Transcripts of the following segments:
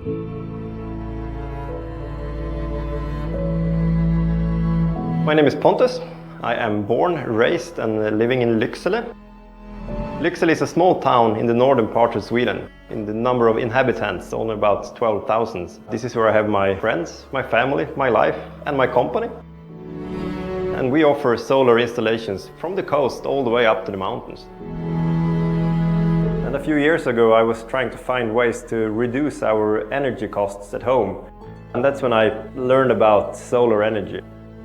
My name is Pontus. I am born, raised and living in Lycksele. Lycksele is a small town in the northern part of Sweden. In the number of inhabitants, only about 12,000. This is where I have my friends, my family, my life and my company. And we offer solar installations from the coast all the way up to the mountains. And a few years ago I was trying to find ways to reduce our energy costs at home. And that's when I learned about solar energy.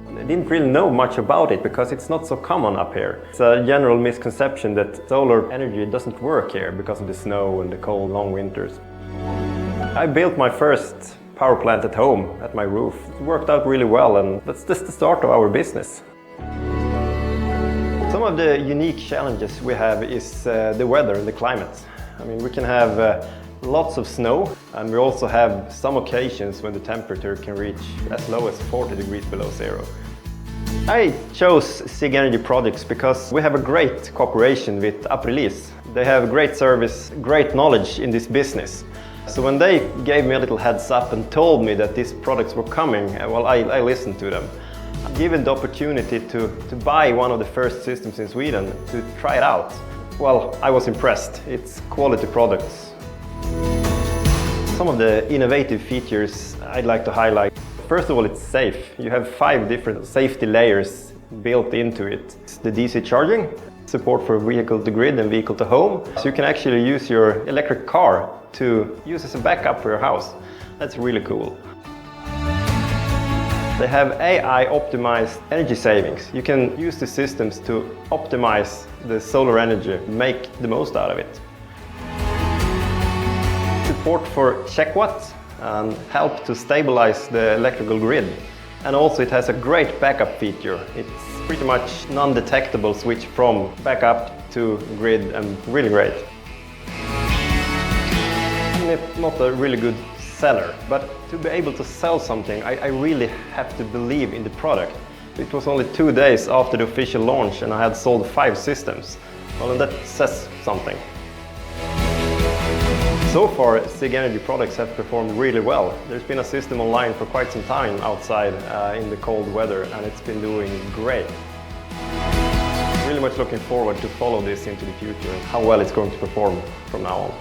I didn't really know much about it because it's not so common up here. It's a general misconception that solar energy doesn't work here because of the snow and the cold long winters. I built my first power plant at home, at my roof. It worked out really well, and that's just the start of our business. Some of the unique challenges we have is the weather and the climate. I mean, we can have lots of snow, and we also have some occasions when the temperature can reach as low as 40 degrees below zero. I chose SIG Energy products because we have a great cooperation with Lycksele. They have great service, great knowledge in this business. So when they gave me a little heads up and told me that these products were coming, well, I listened to them. Given the opportunity to buy one of the first systems in Sweden, to try it out, well, I was impressed. It's quality products. Some of the innovative features I'd like to highlight. First of all, it's safe. You have 5 different safety layers built into it. It's the DC charging, support for vehicle to grid and vehicle to home. So you can actually use your electric car to use as a backup for your house. That's really cool. They have AI optimized energy savings. You can use the systems to optimize the solar energy, make the most out of it. Support for check watt and help to stabilize the electrical grid. And also it has a great backup feature. It's pretty much non-detectable switch from backup to grid, and really great. I'm not a really good seller, but to be able to sell something, I really have to believe in the product. It was only 2 days after the official launch and I had sold 5 systems. Well, and that says something. So far, SIG Energy products have performed really well. There's been a system online for quite some time outside in the cold weather, and it's been doing great. Really much looking forward to follow this into the future and how well it's going to perform from now on.